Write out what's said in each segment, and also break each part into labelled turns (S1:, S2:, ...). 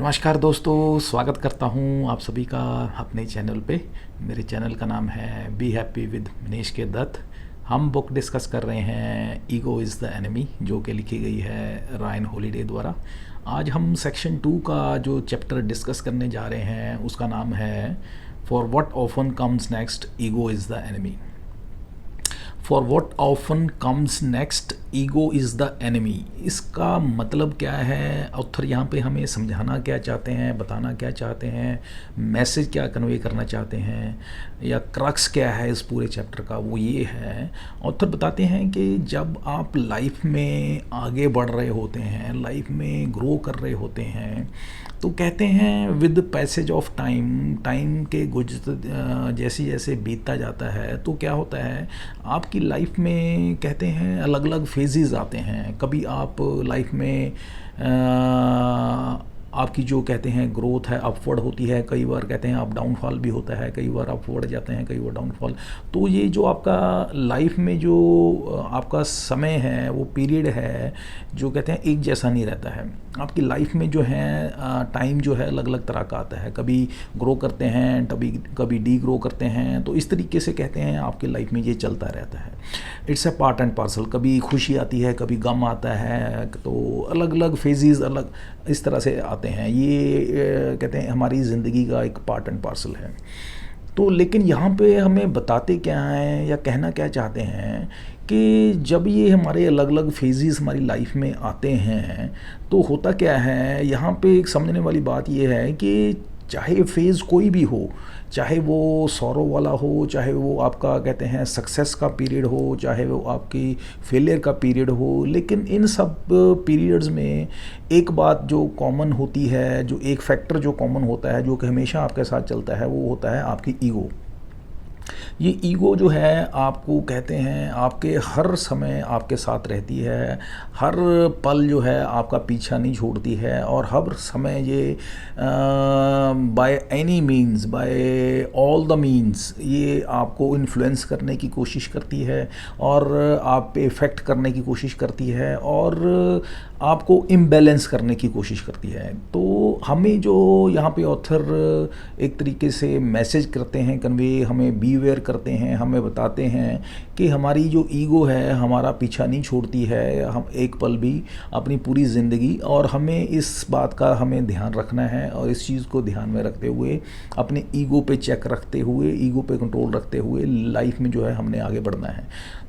S1: नमस्कार दोस्तों, स्वागत करता हूं आप सभी का अपने चैनल पे। मेरे चैनल का नाम है बी हैप्पी विद मनीष के दत्त। हम बुक डिस्कस कर रहे हैं ईगो इज़ द एनिमी, जो कि लिखी गई है रायन हॉलिडे द्वारा। आज हम सेक्शन 2 का जो चैप्टर डिस्कस करने जा रहे हैं उसका नाम है for what often comes next ego is the enemy. For what often comes next ego is the enemy. इसका मतलब क्या है, ऑथर यहाँ पे हमें समझाना क्या चाहते हैं, बताना क्या चाहते हैं, मैसेज क्या कन्वे करना चाहते हैं, या क्रक्स क्या है इस पूरे चैप्टर का, वो ये है। ऑथर बताते हैं कि जब आप लाइफ में आगे बढ़ रहे होते हैं, लाइफ में ग्रो कर रहे होते हैं, तो कहते हैं with passage of time, time के जैसे जैसे बीतता जाता है तो क्या होता है, आपकी लाइफ में कहते हैं अलग अलग फेजेस आते हैं। कभी आप लाइफ में आपकी जो कहते हैं ग्रोथ है अपवर्ड होती है, कई बार कहते हैं अप डाउनफॉल भी होता है, कई बार अपवर्ड जाते हैं, कई बार डाउनफॉल। तो ये जो आपका लाइफ में जो आपका समय है, वो पीरियड है, जो कहते हैं एक जैसा नहीं रहता है। आपकी लाइफ में जो है टाइम जो है अलग अलग तरह का आता है, कभी ग्रो करते हैं, कभी डी ग्रो करते हैं। तो इस तरीके से कहते हैं आपकी लाइफ में ये चलता रहता है। It's a part and parcel. कभी खुशी आती है, कभी गम आता है, तो अलग अलग फेजेस अलग इस तरह से आते हैं। ये कहते हैं हमारी ज़िंदगी का एक पार्ट एंड पार्सल है। तो लेकिन यहाँ पे हमें बताते क्या हैं या कहना क्या चाहते हैं कि जब ये हमारे अलग अलग फेजेस हमारी लाइफ में आते हैं तो होता क्या है, यहाँ पे एक समझने वाली बात ये है कि चाहे फेज़ कोई भी हो, चाहे वो सौरव वाला हो, चाहे वो आपका कहते हैं सक्सेस का पीरियड हो, चाहे वो आपकी फेलियर का पीरियड हो, लेकिन इन सब पीरियड्स में एक बात जो कॉमन होती है, जो एक फैक्टर जो कॉमन होता है, जो कि हमेशा आपके साथ चलता है, वो होता है आपकी ईगो। ये ईगो जो है आपको कहते हैं आपके हर समय आपके साथ रहती है, हर पल जो है आपका पीछा नहीं छोड़ती है, और हर समय ये by any means, by all the means ये आपको इन्फ्लुएंस करने की कोशिश करती है, और आप पे इफ़ेक्ट करने की कोशिश करती है, और आपको इम्बैलेंस करने की कोशिश करती है। तो हमें जो यहाँ पे ऑथर एक तरीके से मैसेज करते हैं कन्वे, हमें बी अवेयर करते हैं, हमें बताते हैं कि हमारी जो ईगो है हमारा पीछा नहीं छोड़ती है हम एक पल भी, अपनी पूरी ज़िंदगी। और हमें इस बात का हमें ध्यान रखना है, और इस चीज़ को ध्यान में रखते हुए, अपने ईगो पे चेक रखते हुए, ईगो पे कंट्रोल रखते हुए लाइफ में जो है हमने आगे बढ़ना है।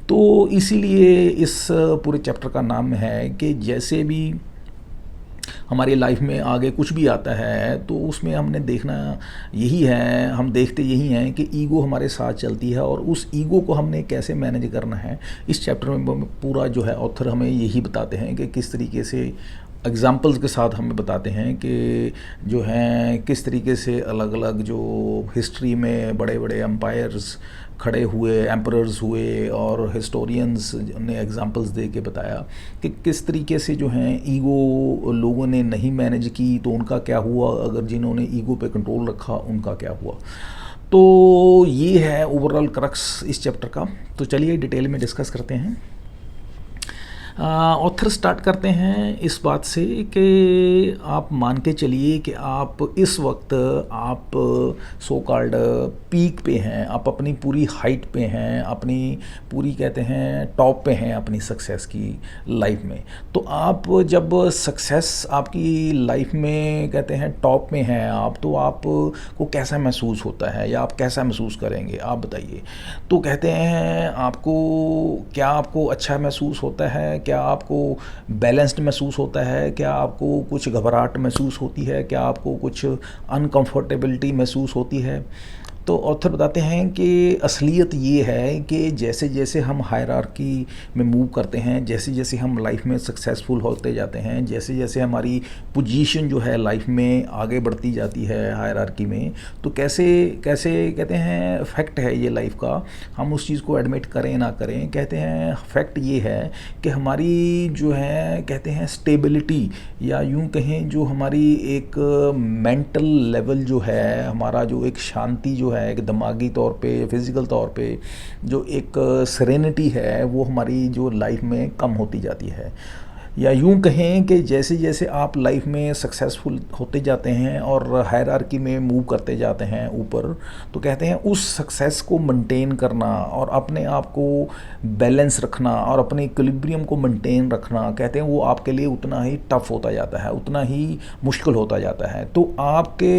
S1: तो इसीलिए इस पूरे चैप्टर का नाम है कि जैसे भी हमारी लाइफ में आगे कुछ भी आता है तो उसमें हमने देखना यही है, हम देखते यही हैं कि ईगो हमारे साथ चलती है, और उस ईगो को हमने कैसे मैनेज करना है। इस चैप्टर में पूरा जो है ऑथर हमें यही बताते हैं कि किस तरीके से एग्ज़ाम्पल्स के साथ हमें बताते हैं कि जो हैं किस तरीके से अलग अलग जो हिस्ट्री में बड़े बड़े एम्पायर्स खड़े हुए, एम्परर्स हुए, और हिस्टोरियंस ने एग्जांपल्स दे के बताया कि किस तरीके से जो हैं ईगो लोगों ने नहीं मैनेज की तो उनका क्या हुआ, अगर जिन्होंने ईगो पे कंट्रोल रखा उनका क्या हुआ। तो ये है ओवरऑल क्रक्स इस चैप्टर का। तो चलिए डिटेल में डिस्कस करते हैं। ऑथर स्टार्ट करते हैं इस बात से कि आप मान के चलिए कि आप इस वक्त आप सो कॉल्ड पीक पे हैं, आप अपनी पूरी हाइट पे हैं, अपनी पूरी कहते हैं टॉप पे हैं अपनी सक्सेस की लाइफ में। तो आप जब सक्सेस आपकी लाइफ में कहते हैं टॉप में हैं आप, तो आपको कैसा महसूस होता है या आप कैसा महसूस करेंगे, आप बताइए। तो कहते हैं आपको क्या आपको अच्छा महसूस होता है, क्या आपको बैलेंस्ड महसूस होता है, क्या आपको कुछ घबराहट महसूस होती है, क्या आपको कुछ अनकंफर्टेबिलिटी महसूस होती है। तो ऑथर बताते हैं कि असलियत ये है कि जैसे जैसे हम हायरार्की में मूव करते हैं, जैसे जैसे हम लाइफ में सक्सेसफुल होते जाते हैं, जैसे जैसे हमारी पोजीशन जो है लाइफ में आगे बढ़ती जाती है हायरार्की में, तो कैसे कैसे कहते हैं फैक्ट है ये लाइफ का, हम उस चीज़ को एडमिट करें ना करें, कहते हैं फैक्ट ये है कि हमारी जो है कहते हैं स्टेबिलिटी, या यूँ कहें जो हमारी एक मेंटल लेवल जो है, हमारा जो एक शांति जो है, एक दिमागी तौर पे, फिज़िकल तौर पे जो एक सेरेनिटी है, वो हमारी जो लाइफ में कम होती जाती है। या यूं कहें कि जैसे जैसे आप लाइफ में सक्सेसफुल होते जाते हैं और हायरार्की में मूव करते जाते हैं ऊपर, तो कहते हैं उस सक्सेस को मेंटेन करना और अपने आप को बैलेंस रखना और अपने इक्विलिब्रियम को मेंटेन रखना, कहते हैं वो आपके लिए उतना ही टफ होता जाता है, उतना ही मुश्किल होता जाता है। तो आपके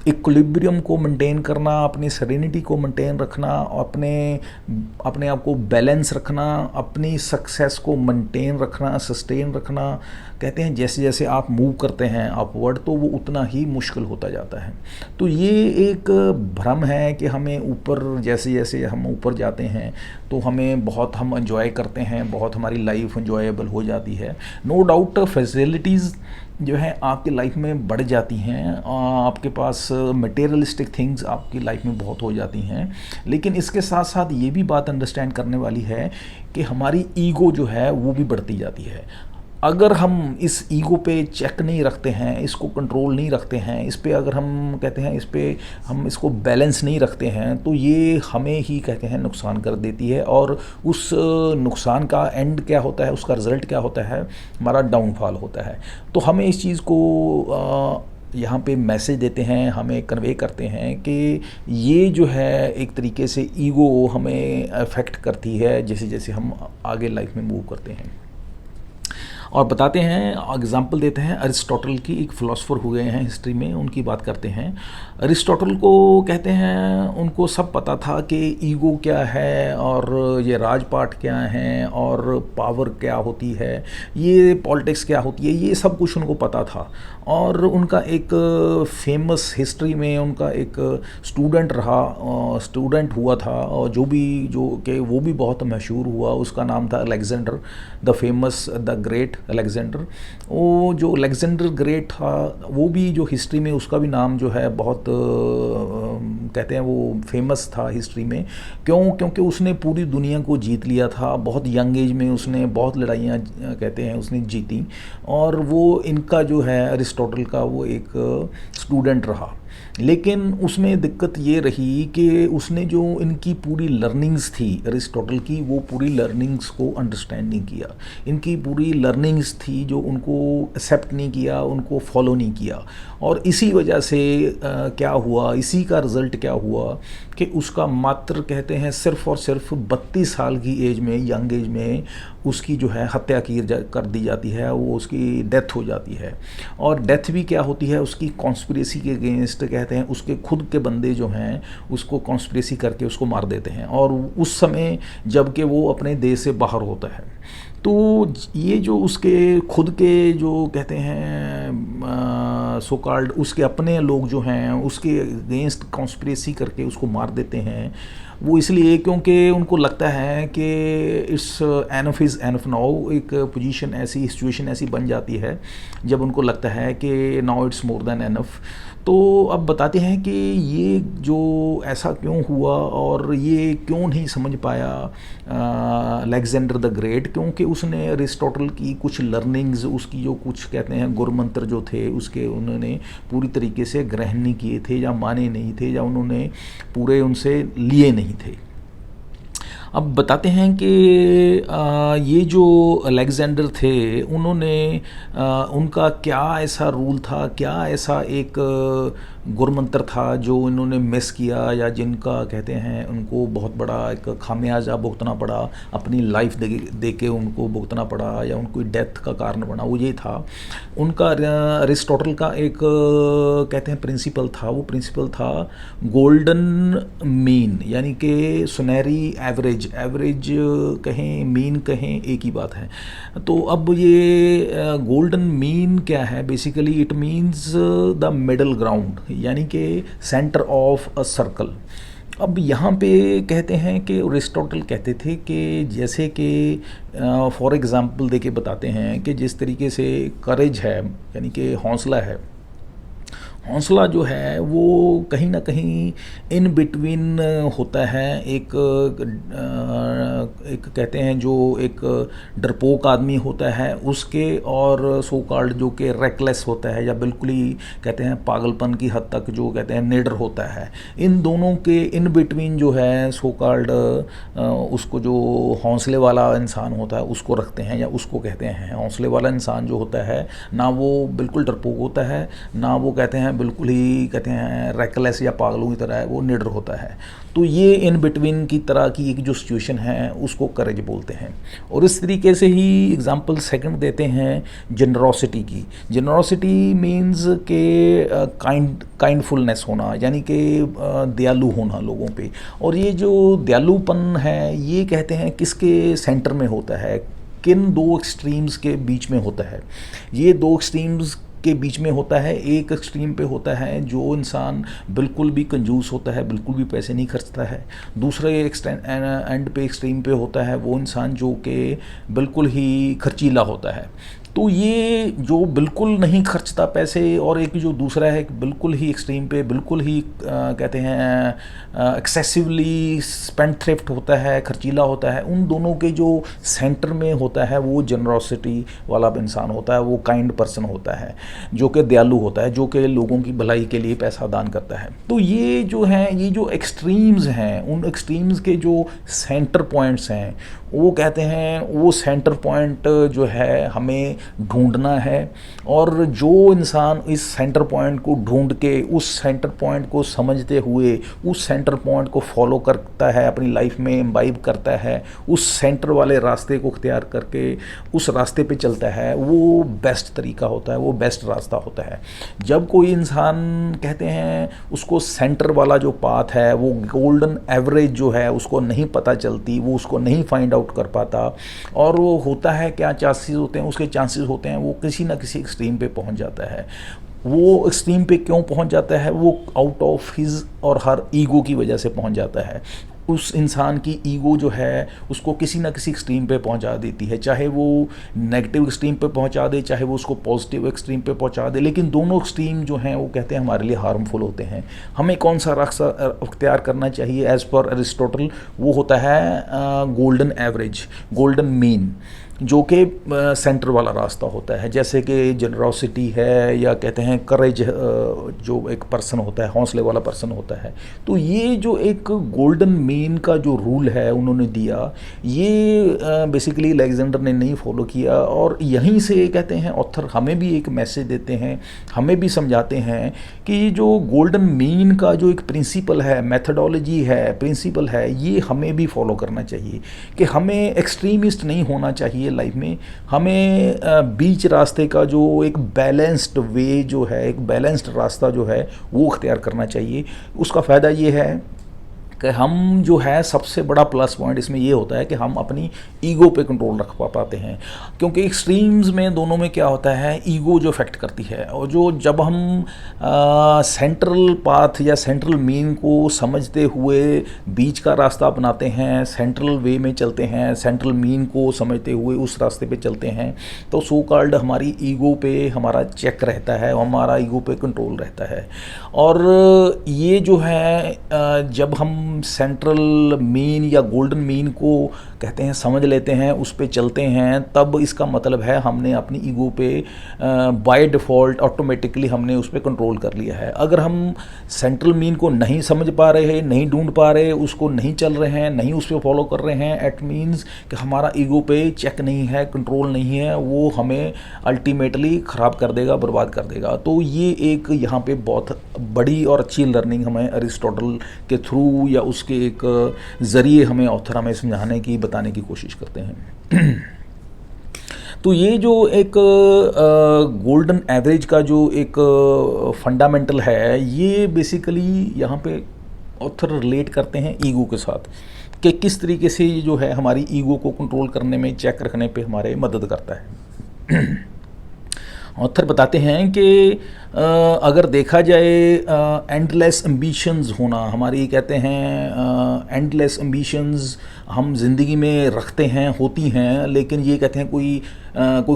S1: इक्विलिब्रियम को मेंटेन करना, अपनी सेरेनिटी को मेंटेन रखना, अपने अपने आप को बैलेंस रखना, अपनी सक्सेस को मेंटेन रखना, सस्टेन रखना, कहते हैं जैसे जैसे आप मूव करते हैं अपवर्ड तो वो उतना ही मुश्किल होता जाता है। तो ये एक भ्रम है कि हमें ऊपर, जैसे जैसे हम ऊपर जाते हैं तो हमें बहुत, हम एंजॉय करते हैं, बहुत हमारी लाइफ एंजॉयबल हो जाती है। नो डाउट फैसिलिटीज़ जो है आपकी लाइफ में बढ़ जाती हैं, आपके पास मटेरियलिस्टिक थिंग्स आपकी लाइफ में बहुत हो जाती हैं, लेकिन इसके साथ साथ ये भी बात अंडरस्टैंड करने वाली है कि हमारी ईगो जो है वो भी बढ़ती जाती है। अगर हम इस ईगो पे चेक नहीं रखते हैं, इसको कंट्रोल नहीं रखते हैं, इस पे अगर हम कहते हैं इस पे हम इसको बैलेंस नहीं रखते हैं, तो ये हमें ही कहते हैं नुकसान कर देती है। और उस नुकसान का एंड क्या होता है, उसका रिज़ल्ट क्या होता है, हमारा डाउनफॉल होता है। तो हमें इस चीज़ को यहाँ पे मैसेज देते हैं, हमें कन्वे करते हैं कि ये जो है एक तरीके से ईगो हमें अफेक्ट करती है जैसे जैसे हम आगे लाइफ में मूव करते हैं। और बताते हैं, एग्जाम्पल देते हैं अरिस्टोटल की, एक फ़िलासफ़र हुए हैं हिस्ट्री में, उनकी बात करते हैं। अरिस्टोटल को कहते हैं उनको सब पता था कि ईगो क्या है और ये राजपाट क्या हैं और पावर क्या होती है, ये पॉलिटिक्स क्या होती है, ये सब कुछ उनको पता था। और उनका एक फेमस हिस्ट्री में उनका एक स्टूडेंट रहा, स्टूडेंट हुआ था, और जो कि वो भी बहुत मशहूर हुआ, उसका नाम था Alexander the famous, the great Alexander. वो जो अलेक्जेंडर ग्रेट था वो भी जो हिस्ट्री में उसका भी नाम जो है बहुत कहते हैं वो फेमस था हिस्ट्री में। क्योंकि उसने पूरी दुनिया को जीत लिया था, बहुत यंग एज में उसने बहुत लड़ाइयाँ कहते हैं उसने जीती। और वो इनका जो है अरिस्टोटल का वो एक स्टूडेंट रहा, लेकिन उसमें दिक्कत ये रही कि उसने जो इनकी पूरी लर्निंग्स थी अरिस्टोटल की, वो पूरी लर्निंग्स को अंडरस्टैंड नहीं किया। इनकी पूरी लर्निंग्स थी जो उनको एक्सेप्ट नहीं किया, उनको फॉलो नहीं किया। और इसी वजह से क्या हुआ, इसी का रिज़ल्ट क्या हुआ कि उसका मात्र कहते हैं सिर्फ़ और सिर्फ 32 साल की एज में, यंग एज में उसकी जो है हत्या कर दी जाती है, वो उसकी डेथ हो जाती है। और डेथ भी क्या होती है, उसकी कॉन्स्पिरेसी के अगेंस्ट, कहते हैं उसके खुद के बंदे जो हैं उसको कॉन्स्पिरेसी करके उसको मार देते हैं, और उस समय जबकि वो अपने देश से बाहर होता है। तो ये जो उसके खुद के जो कहते हैं सो कॉल्ड उसके अपने लोग जो हैं उसके अगेंस्ट कॉन्स्पिरेसी करके उसको मार देते हैं, वो इसलिए क्योंकि उनको लगता है कि it's enough is enough now. एक पोजीशन ऐसी, सिचुएशन ऐसी बन जाती है जब उनको लगता है कि now it's more than enough. तो अब बताते हैं कि ये जो ऐसा क्यों हुआ और ये क्यों नहीं समझ पाया अलेक्जेंडर द ग्रेट, क्योंकि उसने अरिस्टोटल की कुछ लर्निंग्स, उसकी जो कुछ कहते हैं गुरमंत्र जो थे उसके उन्होंने पूरी तरीके से ग्रहण नहीं किए थे, या माने नहीं थे, या उन्होंने पूरे उनसे लिए नहीं थे। अब बताते हैं कि ये जो अलेक्जेंडर थे उन्होंने उनका क्या ऐसा रूल था, क्या ऐसा एक गुरमंत्र था जो इन्होंने मिस किया, या जिनका कहते हैं उनको बहुत बड़ा एक खामियाजा भुगतना पड़ा, अपनी लाइफ दे के उनको भुगतना पड़ा, या उनको डेथ का कारण बना। वो ये था उनका अरिस्टोटल का एक कहते हैं प्रिंसिपल था, वो प्रिंसिपल था गोल्डन मीन, यानी कि सुनहरी एवरेज कहें, मीन कहें, एक ही बात है। तो अब ये गोल्डन मीन क्या है, basically it means the middle ground, यानी कि सेंटर ऑफ अ सर्कल। अब यहाँ पे कहते हैं कि अरिस्टोटल कहते थे कि जैसे कि फॉर एग्ज़ाम्पल दे के बताते हैं कि जिस तरीके से करेज है, यानी कि हौसला है, हौसला जो है वो कहीं ना कहीं इन बिटवीन होता है। एक कहते हैं जो एक डरपोक आदमी होता है उसके, और सो कॉल्ड जो कि रेकलेस होता है या बिल्कुल ही कहते हैं पागलपन की हद तक जो कहते हैं निडर होता है, इन दोनों के इन बिटवीन जो है सो कॉल्ड उसको जो हौसले वाला इंसान होता है उसको रखते हैं, या उसको कहते हैं हौसले वाला इंसान जो होता है ना वो बिल्कुल डरपोक होता है, ना वो कहते हैं बिल्कुल ही कहते हैं रेकलेस या पागलों की तरह है, वो निडर होता है। तो ये इन बिटवीन की तरह की एक जो सिचुएशन है उसको करेज बोलते हैं। और इस तरीके से ही एग्जांपल सेकंड देते हैं जनरोसिटी की। जनरोसिटी मीन्स के काइंडफुलनेस होना, यानी कि दयालु होना लोगों पे। और ये जो दयालुपन है ये कहते हैं किसके सेंटर में होता है, किन दो एक्सट्रीम्स के बीच में होता है। ये दो एक्सट्रीम्स के बीच में होता है। एक एक्सट्रीम पे होता है जो इंसान बिल्कुल भी कंजूस होता है, बिल्कुल भी पैसे नहीं खर्चता है। दूसरे एंड पे एक्सट्रीम पे होता है वो इंसान जो कि बिल्कुल ही खर्चीला होता है। तो ये जो बिल्कुल नहीं खर्चता पैसे, और एक जो दूसरा है बिल्कुल ही एक्सट्रीम पे बिल्कुल ही कहते हैं एक्सेसिवली स्पेंड थ्रिफ्ट होता है, खर्चीला होता है, उन दोनों के जो सेंटर में होता है वो जनरोसिटी वाला इंसान होता है, वो काइंड पर्सन होता है जो कि दयालु होता है, जो कि लोगों की भलाई के लिए पैसा दान करता है। तो ये जो हैं, ये जो एक्सट्रीम्स हैं, उन एक्सट्रीम्स के जो सेंटर पॉइंट्स हैं वो कहते हैं वो सेंटर पॉइंट जो है हमें ढूंढना है। और जो इंसान इस सेंटर पॉइंट को ढूंढ के उस सेंटर पॉइंट को समझते हुए उस सेंटर पॉइंट को फॉलो करता है, अपनी लाइफ में इम्बाइब करता है, उस सेंटर वाले रास्ते को इख्तियार करके उस रास्ते पे चलता है, वो बेस्ट तरीका होता है, वो बेस्ट रास्ता होता है। जब कोई इंसान कहते हैं उसको सेंटर वाला जो पाथ है, वो गोल्डन एवरेज जो है उसको नहीं पता चलती, वो उसको नहीं फाइंड आउट कर पाता, और वो होता है क्या चांसेस होते हैं, उसके चांसेस होते हैं वो किसी ना किसी एक्सट्रीम पे पहुंच जाता है। वो एक्सट्रीम पे क्यों पहुंच जाता है, वो आउट ऑफ हिज और हर ईगो की वजह से पहुंच जाता है। उस इंसान की ईगो जो है उसको किसी ना किसी एक्सट्रीम पे पहुंचा देती है, चाहे वो नेगेटिव एक्सट्रीम पे पहुंचा दे, चाहे वो उसको पॉजिटिव एक्सट्रीम पे पहुंचा दे, लेकिन दोनों एक्सट्रीम जो हैं वो कहते हैं हमारे लिए हार्मफुल होते हैं। हमें कौन सा रास्ता अख्तियार करना चाहिए एज़ पर अरिस्टोटल, वो होता है गोल्डन एवरेज, गोल्डन मीन, जो कि सेंटर वाला रास्ता होता है। जैसे कि जनरोसिटी है या कहते हैं करेज, जो एक पर्सन होता है, हौसले वाला पर्सन होता है। तो ये जो एक गोल्डन मीन का जो रूल है उन्होंने दिया, ये बेसिकली अलेक्जेंडर ने नहीं फॉलो किया। और यहीं से कहते हैं ऑथर हमें भी एक मैसेज देते हैं, हमें भी समझाते हैं कि जो गोल्डन मीन का जो एक प्रिंसिपल है, मेथडोलॉजी है, प्रिंसिपल है, ये हमें भी फॉलो करना चाहिए कि हमें एक्सट्रीमिस्ट नहीं होना चाहिए लाइफ में। हमें बीच रास्ते का जो एक बैलेंस्ड वे जो है, एक बैलेंस्ड रास्ता जो है वो अख्तियार करना चाहिए। उसका फ़ायदा ये है कि हम जो है सबसे बड़ा प्लस पॉइंट इसमें ये होता है कि हम अपनी ईगो पे कंट्रोल रख पाते हैं, क्योंकि एक्सट्रीम्स में दोनों में क्या होता है, ईगो जो इफेक्ट करती है। और जो जब हम सेंट्रल पाथ या सेंट्रल मीन को समझते हुए बीच का रास्ता अपनाते हैं, सेंट्रल वे में चलते हैं, सेंट्रल मीन को समझते हुए उस रास्ते पे चलते हैं, तो सो कॉल्ड हमारी ईगो पे हमारा चेक रहता है, हमारा ईगो पे कंट्रोल रहता है। और ये जो है जब हम सेंट्रल मीन या गोल्डन मीन को कहते हैं समझ लेते हैं, उस पे चलते हैं, तब इसका मतलब है हमने अपनी ईगो पे बाय डिफ़ॉल्ट ऑटोमेटिकली हमने उस पर कंट्रोल कर लिया है। अगर हम सेंट्रल मीन को नहीं समझ पा रहे, नहीं ढूंढ पा रहे, उसको नहीं चल रहे हैं, नहीं उस पर फॉलो कर रहे हैं, एट मीन्स कि हमारा ईगो पे चेक नहीं है, कंट्रोल नहीं है, वो हमें अल्टीमेटली ख़राब कर देगा, बर्बाद कर देगा। तो ये एक यहाँ पे बहुत बड़ी और अच्छी लर्निंग हमें अरिस्टोटल के थ्रू या उसके एक ज़रिए हमें ऑथर हमें समझाने की, बताने की कोशिश करते हैं। तो ये जो एक गोल्डन एवरेज का जो एक फंडामेंटल है, ये बेसिकली यहाँ पे ऑथर रिलेट करते हैं ईगो के साथ, कि किस तरीके से ये जो है हमारी ईगो को कंट्रोल करने में, चेक रखने पे हमारे मदद करता है। ऑथर बताते हैं कि अगर देखा जाए एंडलेस एम्बिशंस होना, हमारी कहते हैं एंडलेस एम्बिशंस हम ज़िंदगी में रखते हैं, होती हैं, लेकिन ये कहते हैं कोई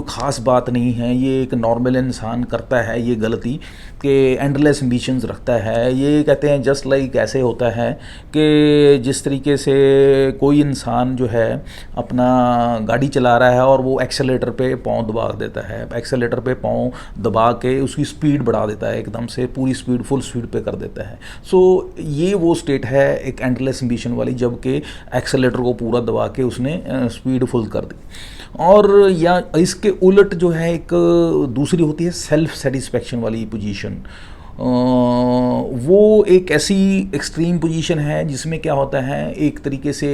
S1: ख़ास बात नहीं है। ये एक नॉर्मल इंसान करता है ये गलती कि एंडलेस एम्बिशंस रखता है। ये कहते हैं जस्ट लाइक ऐसे होता है कि जिस तरीके से कोई इंसान जो है अपना गाड़ी चला रहा है और वो एक्सेलेटर पे पाँव दबा देता है, एक्सेलेटर पे पाँव दबा के उसकी स्पीड बढ़ा देता है, एकदम से पूरी स्पीड फुल स्पीड पे कर देता है। सो ये वो स्टेट है एक एंडलेस एम्बिशन वाली, जबकि एक्सेलेटर को पूरा दबा के उसने स्पीड फुल कर दी। और या इसके उलट जो है एक दूसरी होती है सेल्फ सेटिस्फेक्शन वाली पोजीशन। वो एक ऐसी एक्सट्रीम पोजीशन है जिसमें क्या होता है, एक तरीके से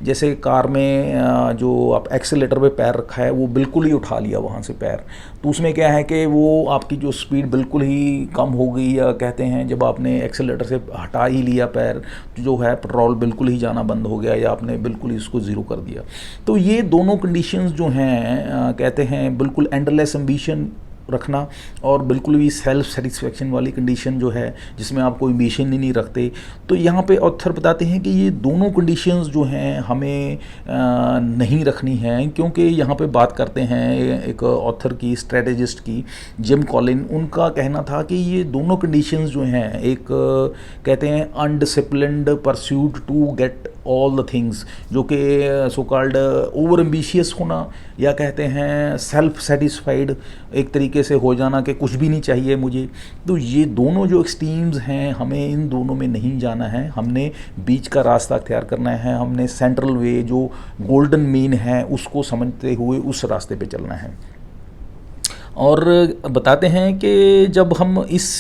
S1: जैसे कार में जो आप एक्सेलेटर पे पैर रखा है वो बिल्कुल ही उठा लिया वहाँ से पैर, तो उसमें क्या है कि वो आपकी जो स्पीड बिल्कुल ही कम हो गई, या कहते हैं जब आपने एक्सेलेटर से हटा ही लिया पैर तो जो है पेट्रोल बिल्कुल ही जाना बंद हो गया, या आपने बिल्कुल ही इसको ज़ीरो कर दिया। तो ये दोनों कंडीशंस जो हैं कहते हैं बिल्कुल एंडलेस एम्बिशन रखना और बिल्कुल भी सेल्फ सेटिस्फेक्शन वाली कंडीशन जो है जिसमें आप कोई एम्बिशन ही नहीं रखते। तो यहाँ पे ऑथर बताते हैं कि ये दोनों कंडीशंस जो हैं हमें नहीं रखनी हैं, क्योंकि यहाँ पे बात करते हैं एक ऑथर की, स्ट्रेटेजिस्ट की, जिम कॉलिन। उनका कहना था कि ये दोनों कंडीशंस जो हैं, एक कहते हैं undisciplined pursuit to get all the things, जो कि सो कॉल्ड ओवर एम्बिशियस होना, या कहते हैं सेल्फ सेटिस्फाइड एक तरीके से हो जाना कि कुछ भी नहीं चाहिए मुझे। तो ये दोनों जो एक्सट्रीम्स हैं हमें इन दोनों में नहीं जाना है, हमने बीच का रास्ता अख्तियार करना है, हमने सेंट्रल वे जो गोल्डन मीन है उसको समझते हुए उस रास्ते पे चलना है। और बताते हैं कि जब हम इस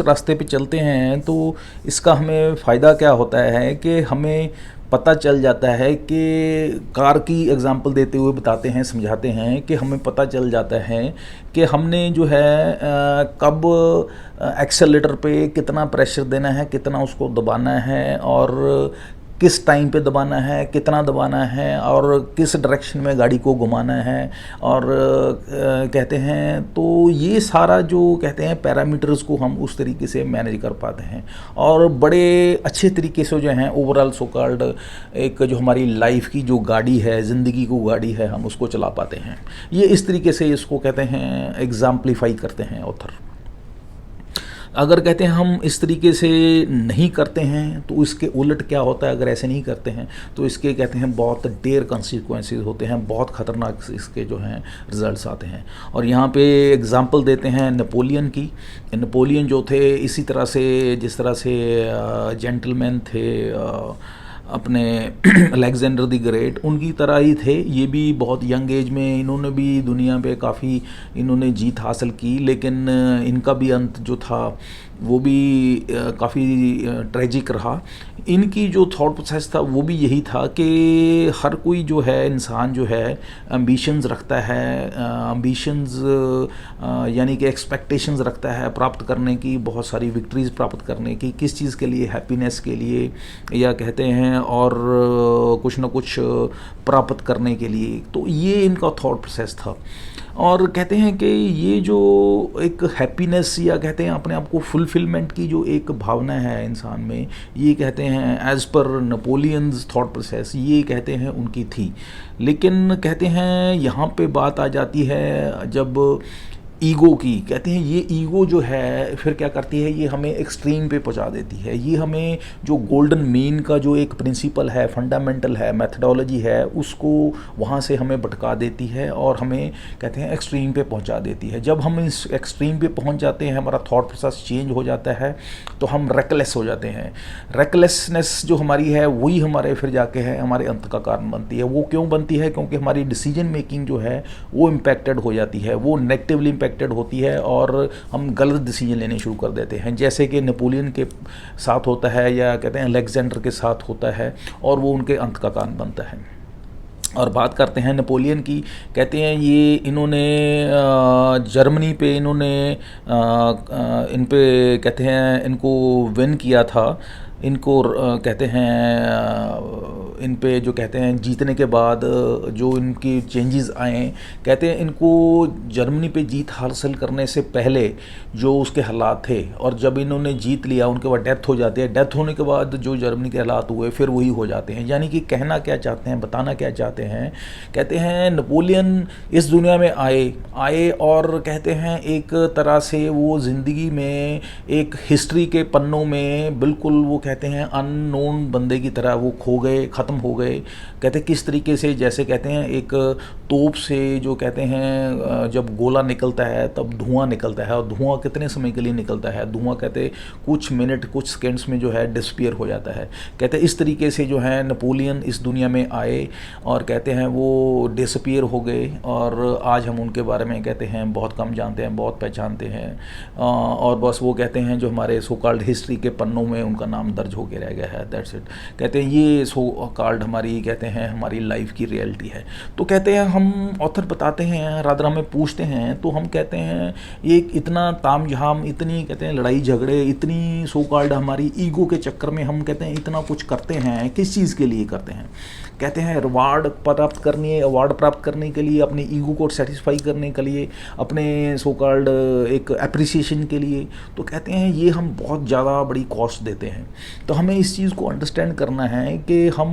S1: रास्ते पे चलते हैं तो इसका हमें फ़ायदा क्या होता है कि हमें पता चल जाता है कि कार की एग्जांपल देते हुए बताते हैं, समझाते हैं कि हमें पता चल जाता है कि हमने जो है कब एक्सेलेटर पे कितना प्रेशर देना है, कितना उसको दबाना है, और किस टाइम पे दबाना है, कितना दबाना है, और किस डायरेक्शन में गाड़ी को घुमाना है। और कहते हैं तो ये सारा जो कहते हैं पैरामीटर्स को हम उस तरीके से मैनेज कर पाते हैं और बड़े अच्छे तरीके से जो हैं ओवरऑल सो कॉल्ड एक जो हमारी लाइफ की जो गाड़ी है, ज़िंदगी को गाड़ी है, हम उसको चला पाते हैं। ये इस तरीके से इसको कहते हैं एग्जाम्पलीफाई करते हैं ऑथर। अगर कहते हैं हम इस तरीके से नहीं करते हैं तो इसके उलट क्या होता है, अगर ऐसे नहीं करते हैं तो इसके कहते हैं बहुत डेयर कॉन्सिक्वेंसेस होते हैं, बहुत ख़तरनाक इसके जो हैं रिजल्ट्स आते हैं। और यहाँ पे एग्जांपल देते हैं नेपोलियन की। नेपोलियन जो थे इसी तरह से जिस तरह से जेंटलमैन थे अपने अलेक्जेंडर द ग्रेट, उनकी तरह ही थे। ये भी बहुत यंग एज में इन्होंने भी दुनिया पे काफ़ी इन्होंने जीत हासिल की, लेकिन इनका भी अंत जो था वो भी काफ़ी ट्रेजिक रहा। इनकी जो थॉट प्रोसेस था वो भी यही था कि हर कोई जो है इंसान जो है एम्बिशंस रखता है, एम्बिशंस यानी कि एक्सपेक्टेशंस रखता है प्राप्त करने की, बहुत सारी विक्ट्रीज़ प्राप्त करने की, किस चीज़ के लिए, हैप्पीनेस के लिए, या कहते हैं और कुछ ना कुछ प्राप्त करने के लिए। तो ये इनका थॉट प्रोसेस था। और कहते हैं कि ये जो एक हैप्पीनेस या कहते हैं अपने आप को फुलफिलमेंट की जो एक भावना है इंसान में, ये कहते हैं as per Napoleon's thought process ये कहते हैं उनकी थी। लेकिन कहते हैं यहाँ पे बात आ जाती है जब ईगो की। कहते हैं ये ईगो जो है फिर क्या करती है, ये हमें एक्सट्रीम पे पहुंचा देती है। ये हमें जो गोल्डन मीन का जो एक प्रिंसिपल है, फंडामेंटल है, मेथडोलॉजी है, उसको वहाँ से हमें भटका देती है और हमें कहते हैं एक्सट्रीम पे पहुंचा देती है। जब हम इस एक्सट्रीम पे पहुंच जाते हैं, हमारा थॉट प्रोसेस चेंज हो जाता है, तो हम रेकलेस हो जाते हैं। रेकलेसनेस जो हमारी है वही हमारे फिर जाके है हमारे अंत का कारण बनती है। वो क्यों बनती है? क्योंकि हमारी डिसीजन मेकिंग जो है वो इम्पैक्टेड हो जाती है, वो नेगेटिवली इम्पैक्टेड होती है और हम गलत डिसीजन लेने शुरू कर देते हैं, जैसे कि नेपोलियन के साथ होता है या कहते हैं अलेक्जेंडर के साथ होता है, और वो उनके अंत का कारण बनता है। और बात करते हैं नेपोलियन की। कहते हैं ये इन्होंने जर्मनी पे इन्होंने इन पे कहते हैं इनको विन किया था। इनको कहते हैं इन पे जो कहते हैं जीतने के बाद जो इनकी चेंजेस आए, कहते हैं इनको जर्मनी पे जीत हासिल करने से पहले जो उसके हालात थे और जब इन्होंने जीत लिया उनके बाद डेथ हो जाती है, डेथ होने के बाद जो जर्मनी के हालात हुए फिर वही हो जाते हैं। यानी कि कहना क्या चाहते हैं, बताना क्या चाहते हैं, कहते हैं नेपोलियन इस दुनिया में आए और कहते हैं एक तरह से वो ज़िंदगी में एक हिस्ट्री के पन्नों में बिल्कुल वो कहते हैं अननोन बंदे की तरह वो खो गए, ख़त्म हो गए। कहते हैं किस तरीके से, जैसे कहते हैं एक तोप से जो कहते हैं जब गोला निकलता है तब धुआं निकलता है, और धुआं कितने समय के लिए निकलता है, धुआं कहते कुछ मिनट कुछ सेकेंड्स में जो है डिस्पीयर हो जाता है। कहते हैं इस तरीके से जो है नेपोलियन इस दुनिया में आए और कहते हैं वो डिसपीयर हो गए, और आज हम उनके बारे में कहते हैं बहुत कम जानते हैं, बहुत पहचानते हैं, और बस वो कहते हैं जो हमारे सो कॉल्ड हिस्ट्री के पन्नों में उनका नाम दर्ज होके रह गया है, दैट्स इट। कहते हैं ये सो कॉल्ड हमारी कहते हैं हमारी लाइफ की रियलिटी है। तो कहते हैं हम ऑथर बताते हैं, रादर हमें पूछते हैं तो हम कहते हैं ये इतना ताम झाम, इतनी कहते हैं लड़ाई झगड़े, इतनी सो कॉल्ड हमारी ईगो के चक्कर में हम कहते हैं इतना कुछ करते हैं, किस चीज़ के लिए करते हैं? कहते हैं अवार्ड प्राप्त करने के लिए, अपने ईगो को सेटिस्फाई करने के लिए, अपने सो कॉल्ड एक अप्रिसिएशन के लिए। तो कहते हैं ये हम बहुत ज़्यादा बड़ी कॉस्ट देते हैं। तो हमें इस चीज़ को अंडरस्टैंड करना है कि हम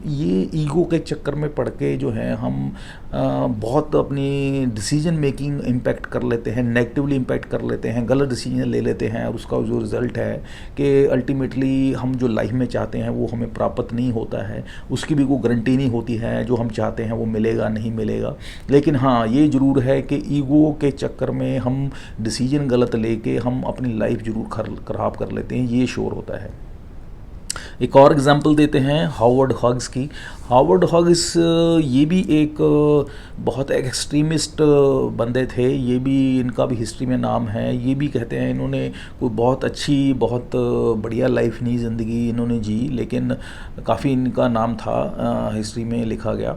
S1: ये ईगो के चक्कर में पड़ के जो है हम बहुत अपनी डिसीजन मेकिंग इम्पैक्ट कर लेते हैं, नेगेटिवली इम्पैक्ट कर लेते हैं, गलत डिसीजन ले लेते हैं, और उसका जो रिज़ल्ट है कि अल्टीमेटली हम जो लाइफ में चाहते हैं वो हमें प्राप्त नहीं होता है, उसकी भी कोई गारंटी नहीं होती है, जो हम चाहते हैं वो मिलेगा नहीं मिलेगा। लेकिन हाँ ये ज़रूर है कि ईगो के चक्कर में हम डिसीजन गलत लेके हम अपनी लाइफ ज़रूर ख़राब कर लेते हैं, ये श्योर होता है। एक और एग्जांपल देते हैं हावर्ड हग्स की। हावर्ड हग्स ये भी एक बहुत एक एक्सट्रीमिस्ट बंदे थे, ये भी इनका भी हिस्ट्री में नाम है। ये भी कहते हैं इन्होंने कोई बहुत अच्छी बहुत बढ़िया लाइफ नहीं ज़िंदगी इन्होंने जी, लेकिन काफ़ी इनका नाम था हिस्ट्री में लिखा गया।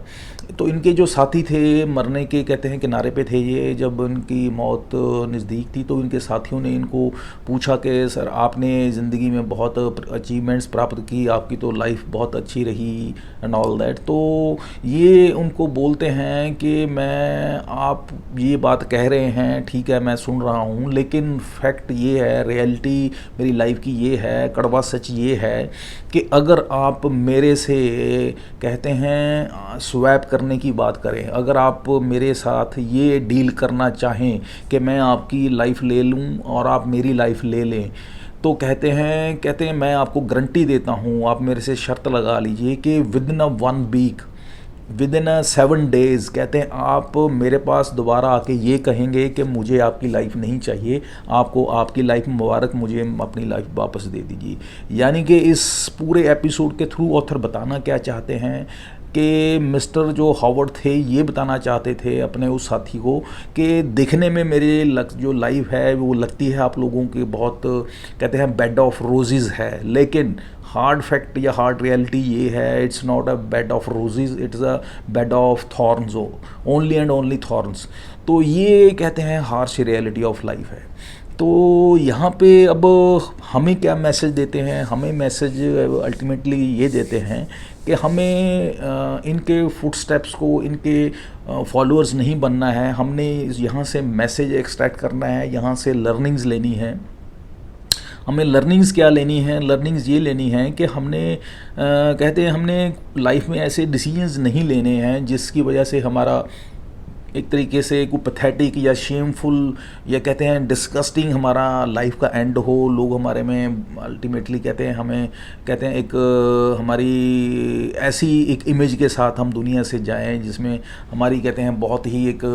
S1: तो इनके जो साथी थे मरने के कहते हैं किनारे पे थे ये, जब इनकी मौत नज़दीक थी तो इनके साथियों ने इनको पूछा कि सर आपने ज़िंदगी में बहुत अचीवमेंट्स प्राप्त की, आपकी तो लाइफ बहुत अच्छी रही एंड ऑल दैट। तो ये उनको बोलते हैं कि मैं आप ये बात कह रहे हैं ठीक है मैं सुन रहा हूँ, लेकिन फैक्ट ये है, रियलिटी मेरी लाइफ की ये है, कड़वा सच ये है कि अगर आप मेरे से कहते हैं स्वैप करने की बात करें, अगर आप मेरे साथ ये डील करना चाहें कि मैं आपकी लाइफ ले लूँ और आप मेरी लाइफ ले लें, तो कहते हैं मैं आपको गारंटी देता हूँ, आप मेरे से शर्त लगा लीजिए कि within a 1 week, within 7 days कहते हैं आप मेरे पास दोबारा आके ये कहेंगे कि मुझे आपकी लाइफ नहीं चाहिए, आपको आपकी लाइफ मुबारक, मुझे अपनी लाइफ वापस दे दीजिए। यानी कि इस पूरे एपिसोड के थ्रू ऑथर बताना क्या चाहते हैं कि मिस्टर जो हावर्ड थे ये बताना चाहते थे अपने उस साथी को कि दिखने में मेरे जो लाइफ है वो लगती है आप लोगों की बहुत कहते हैं बेड ऑफ रोजेज़ है, लेकिन हार्ड फैक्ट या हार्ड रियलिटी ये है, it's not a bed of roses, it's a bed of thorns, only and only thorns. तो ये कहते हैं हार्श रियलिटी ऑफ लाइफ है। तो यहाँ पे अब हमें क्या मैसेज देते हैं? हमें मैसेज अल्टीमेटली ये देते हैं कि हमें इनके फुटस्टेप्स को, इनके फॉलोअर्स नहीं बनना है, हमने यहाँ से मैसेज एक्सट्रैक्ट करना है, यहाँ से लर्निंग्स लेनी है। हमें लर्निंग्स क्या लेनी है? लर्निंग्स ये लेनी है कि हमने कहते हैं हमने लाइफ में ऐसे डिसीजंस नहीं लेने हैं जिसकी वजह से हमारा एक तरीके से कोई पैथेटिक या शेमफुल या कहते हैं डिस्गस्टिंग हमारा लाइफ का एंड हो, लोग हमारे में अल्टीमेटली कहते हैं हमें कहते हैं एक हमारी ऐसी एक इमेज के साथ हम दुनिया से जाएं जिसमें हमारी कहते हैं बहुत ही एक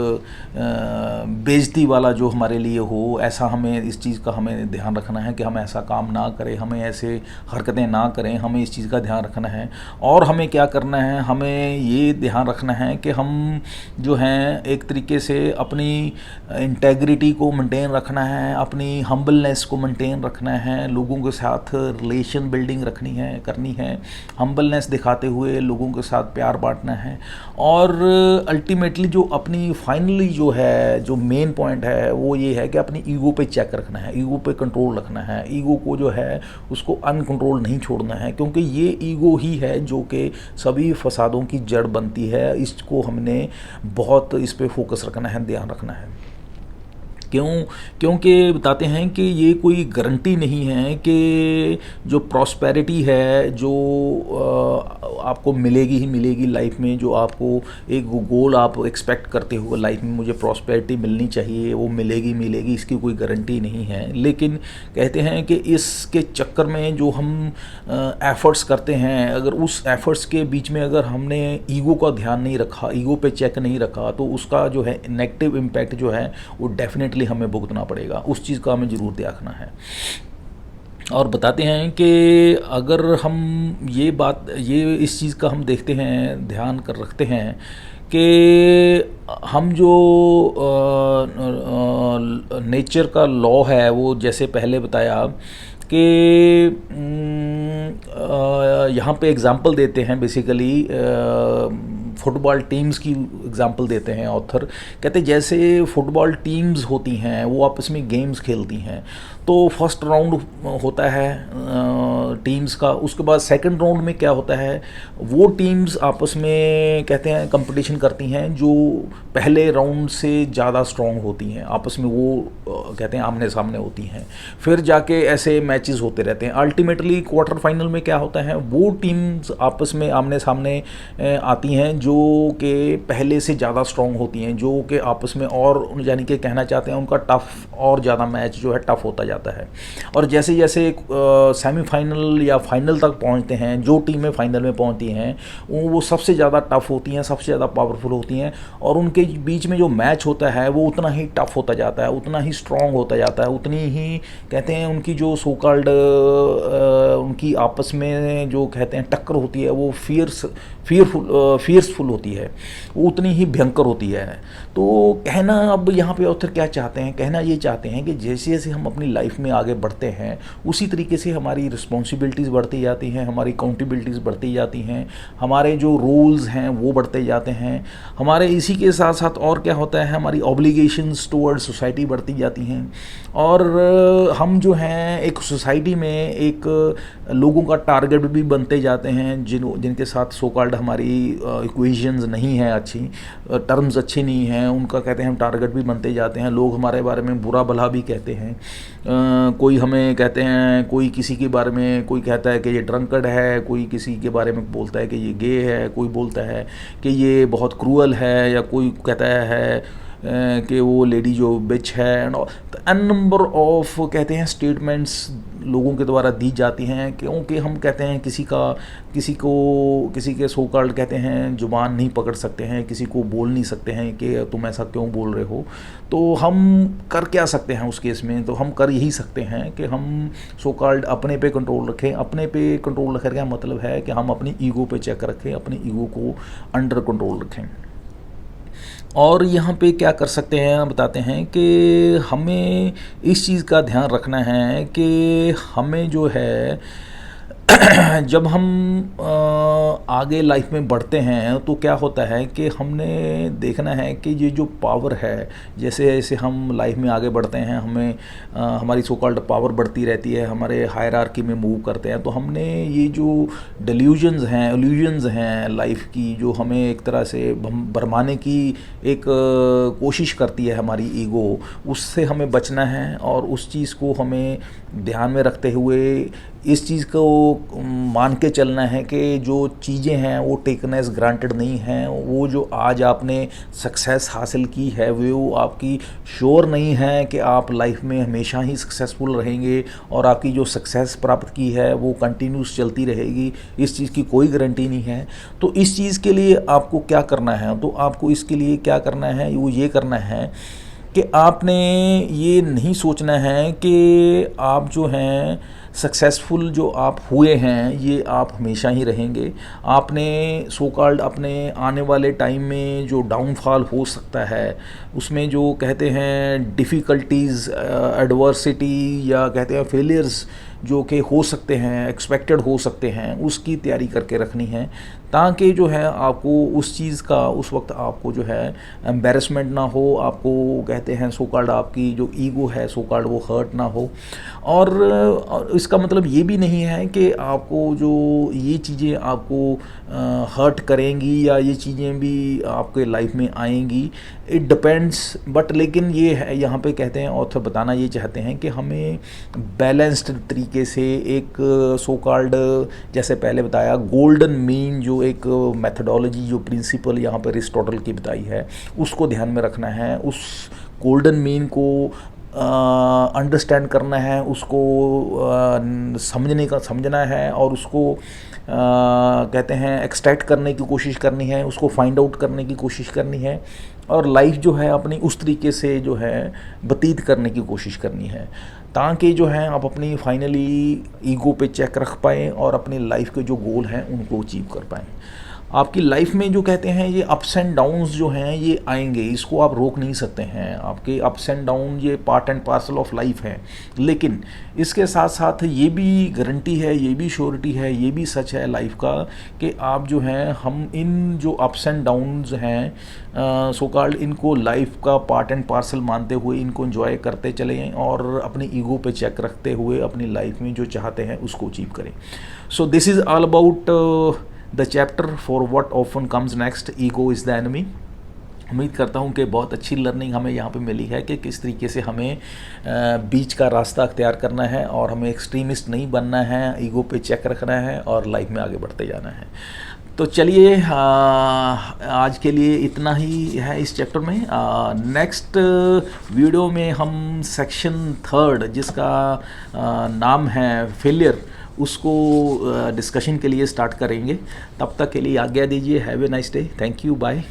S1: बेइज्जती वाला जो हमारे लिए हो, ऐसा हमें इस चीज़ का हमें ध्यान रखना है कि हम ऐसा काम ना करें, हमें ऐसे हरकतें ना करें, हमें इस चीज़ का ध्यान रखना है। और हमें क्या करना है? हमें ये ध्यान रखना है कि हम जो हैं एक तरीके से अपनी इंटेग्रिटी को मेंटेन रखना है, अपनी हम्बलनेस को मेंटेन रखना है, लोगों के साथ रिलेशन बिल्डिंग करनी है, हम्बलनेस दिखाते हुए लोगों के साथ प्यार बांटना है। और अल्टीमेटली जो अपनी फाइनली जो है, जो मेन पॉइंट है वो ये है कि अपनी ईगो पे चेक रखना है, ईगो पे कंट्रोल रखना है, ईगो को जो है उसको अनकंट्रोल नहीं छोड़ना है, क्योंकि ये ईगो ही है जो कि सभी फसादों की जड़ बनती है। इसको हमने बहुत इस पे फोकस रखना है, ध्यान रखना है। क्योंकि बताते हैं कि ये कोई गारंटी नहीं है कि जो प्रॉस्पेरिटी है जो आपको मिलेगी ही मिलेगी लाइफ में, जो आपको एक गोल आप एक्सपेक्ट करते हो लाइफ में, मुझे प्रॉस्पेरिटी मिलनी चाहिए, वो मिलेगी, इसकी कोई गारंटी नहीं है। लेकिन कहते हैं कि इसके चक्कर में जो हम एफ़र्ट्स करते हैं, अगर उस एफ़र्ट्स के बीच में अगर हमने ईगो का ध्यान नहीं रखा, ईगो पे चेक नहीं रखा, तो उसका जो है नेगेटिव इम्पैक्ट जो है वो डेफिनेटली हमें भुगतना पड़ेगा। उस चीज़ का हमें ज़रूर देखना है। और बताते हैं कि अगर हम ये इस चीज़ का हम देखते हैं, ध्यान कर रखते हैं कि हम जो नेचर का लॉ है, वो जैसे पहले बताया कि यहाँ पे एग्ज़ाम्पल देते हैं, बेसिकली फुटबॉल टीम्स की एग्ज़ाम्पल देते हैं ऑथर। कहते जैसे फुटबॉल टीम्स होती हैं वो आपस में गेम्स खेलती हैं, तो फर्स्ट राउंड होता है टीम्स का, उसके बाद सेकंड राउंड में क्या होता है, वो टीम्स आपस में कहते हैं कंपटीशन करती हैं जो पहले राउंड से ज़्यादा स्ट्रॉन्ग होती हैं, आपस में वो कहते हैं आमने सामने होती हैं। फिर जाके ऐसे मैचेस होते रहते हैं। अल्टीमेटली क्वार्टर फाइनल में क्या होता है, वो टीम्स आपस में आमने सामने आती हैं जो कि पहले से ज़्यादा स्ट्रॉन्ग होती हैं, जो कि आपस में और यानी कि कहना चाहते हैं उनका टफ और ज़्यादा मैच जो है टफ होता जाता है। और जैसे जैसे सेमीफाइनल या फाइनल तक पहुंचते हैं, जो टीमें फाइनल में पहुंचती हैं वो सबसे ज़्यादा टफ होती हैं, सबसे ज़्यादा पावरफुल होती हैं, और उनके बीच में जो मैच होता है वो उतना ही टफ होता जाता है, उतना ही स्ट्रॉन्ग होता जाता है, उतनी ही कहते हैं उनकी जो सो कॉल्ड उनकी आपस में जो कहते हैं टक्कर होती है वो फियर्सफुल होती है, वो उतनी ही भयंकर होती है। तो कहना अब यहाँ पे ऑथर क्या चाहते हैं, कहना ये चाहते हैं कि जैसे जैसे हम अपनी लाइफ में आगे बढ़ते हैं उसी तरीके से हमारी रिस्पॉन्सिबिलिटीज़ बढ़ती जाती हैं, हमारी अकाउंटेबिलिटीज़ बढ़ती जाती हैं, हमारे जो रूल्स हैं वो बढ़ते जाते हैं, हमारे इसी के साथ साथ और क्या होता है, हमारी ऑब्लिगेशंस टुवर्ड्स सोसाइटी बढ़ती जाती हैं। और हम जो हैं एक सोसाइटी में एक लोगों का टारगेट भी बनते जाते हैं जिनके साथ सो कॉल्ड हमारी इक्वेशंस नहीं है अच्छी, टर्म्स अच्छी नहीं हैं, उनका कहते हैं हम टारगेट भी बनते जाते हैं। लोग हमारे बारे में बुरा भला भी कहते हैं, कोई हमें कहते हैं, कोई किसी के बारे में कोई कहता है कि ये ड्रंकर्ड है, कोई किसी के बारे में बोलता है कि ये गे है, कोई बोलता है कि ये बहुत क्रूअल है, या कोई कहता है कि वो लेडी जो बिच है, एंड एन नंबर ऑफ कहते हैं स्टेटमेंट्स लोगों के द्वारा दी जाती हैं, क्योंकि हम कहते हैं किसी के सो कॉल्ड कहते हैं जुबान नहीं पकड़ सकते हैं, किसी को बोल नहीं सकते हैं कि तुम ऐसा क्यों बोल रहे हो। तो हम कर क्या सकते हैं उस केस में, तो हम कर यही सकते हैं कि हम सो कॉल्ड अपने पे कंट्रोल रखें। अपने पे कंट्रोल रखने का मतलब है कि हम अपनी ईगो पे चेक रखें, अपनी ईगो को अंडर कंट्रोल रखें। और यहाँ पे क्या कर सकते हैं, बताते हैं कि हमें इस चीज़ का ध्यान रखना है कि हमें जो है जब हम आगे लाइफ में बढ़ते हैं तो क्या होता है कि हमने देखना है कि ये जो पावर है, जैसे जैसे हम लाइफ में आगे बढ़ते हैं हमें हमारी सो कॉल्ड पावर बढ़ती रहती है, हमारे हायरार्की में मूव करते हैं, तो हमने ये जो इल्यूजन्स हैं लाइफ की, जो हमें एक तरह से भरमाने की एक कोशिश करती है हमारी ईगो, उससे हमें बचना है। और उस चीज़ को हमें ध्यान में रखते हुए इस चीज़ को मान के चलना है कि जो चीज़ें हैं वो टेकन एज ग्रांटेड नहीं हैं। वो जो आज आपने सक्सेस हासिल की है वो आपकी श्योर नहीं है कि आप लाइफ में हमेशा ही सक्सेसफुल रहेंगे, और आपकी जो सक्सेस प्राप्त की है वो कंटिन्यूस चलती रहेगी, इस चीज़ की कोई गारंटी नहीं है। तो इस चीज़ के लिए आपको क्या करना है, तो आपको इसके लिए क्या करना है, वो ये करना है कि आपने ये नहीं सोचना है कि आप जो हैं सक्सेसफुल जो आप हुए हैं ये आप हमेशा ही रहेंगे। आपने सो कॉल्ड अपने आने वाले टाइम में जो डाउनफॉल हो सकता है, उसमें जो कहते हैं डिफ़िकल्टीज़, एडवर्सिटी या कहते हैं फेलियर्स जो कि हो सकते हैं, एक्सपेक्टेड हो सकते हैं, उसकी तैयारी करके रखनी है, ताकि जो है आपको उस चीज़ का उस वक्त आपको जो है एम्बेरसमेंट ना हो, आपको कहते हैं सो कॉल्ड आपकी जो ईगो है सो कॉल्ड वो हर्ट ना हो। और इसका मतलब ये भी नहीं है कि आपको जो ये चीज़ें आपको हर्ट करेंगी या ये चीज़ें भी आपके लाइफ में आएंगी, इट डिपेंड्स। बट लेकिन ये है, यहाँ पे कहते हैं ऑथर बताना ये चाहते हैं कि हमें बैलेंस्ड तरीके से एक सो कॉल्ड, जैसे पहले बताया, गोल्डन मीन जो एक मेथडोलॉजी जो प्रिंसिपल यहाँ पर अरिस्टोटल की बताई है उसको ध्यान में रखना है। उस गोल्डन मीन को अंडरस्टैंड करना है, उसको समझना है और उसको कहते हैं एक्सट्रैक्ट करने की कोशिश करनी है, उसको फाइंड आउट करने की कोशिश करनी है और लाइफ जो है अपनी उस तरीके से जो है व्यतीत करने की कोशिश करनी है, ताकि जो है आप अपनी फाइनली ईगो पे चेक रख पाएँ और अपनी लाइफ के जो गोल हैं उनको अचीव कर पाएँ। आपकी लाइफ में जो कहते हैं ये अप्स एंड डाउन्स जो हैं ये आएंगे, इसको आप रोक नहीं सकते हैं। आपके अप्स एंड डाउन ये part and parcel of life है, लेकिन इसके साथ साथ ये भी गारंटी है, ये भी श्योरिटी है, ये भी सच है लाइफ का कि आप जो हैं, हम इन जो अप्स एंड डाउन्स हैं सो कॉल्ड, इनको लाइफ का पार्ट एंड पार्सल मानते हुए इनको एंजॉय करते चलें और अपनी ईगो पे चेक रखते हुए अपनी लाइफ में जो चाहते हैं उसको अचीव करें। So this is all about the chapter for what often comes next, ego is the enemy. उम्मीद करता हूँ कि बहुत अच्छी लर्निंग हमें यहाँ पे मिली है कि किस तरीके से हमें बीच का रास्ता अख्तियार करना है और हमें एक्सट्रीमिस्ट नहीं बनना है, ईगो पे चेक रखना है और लाइफ में आगे बढ़ते जाना है। तो चलिए आज के लिए इतना ही है इस चैप्टर में। नेक्स्ट वीडियो में हम सेक्शन 3 जिसका नाम है फेलियर, उसको डिस्कशन के लिए स्टार्ट करेंगे। तब तक के लिए आज्ञा दीजिए। Have a nice day. Thank you. Bye.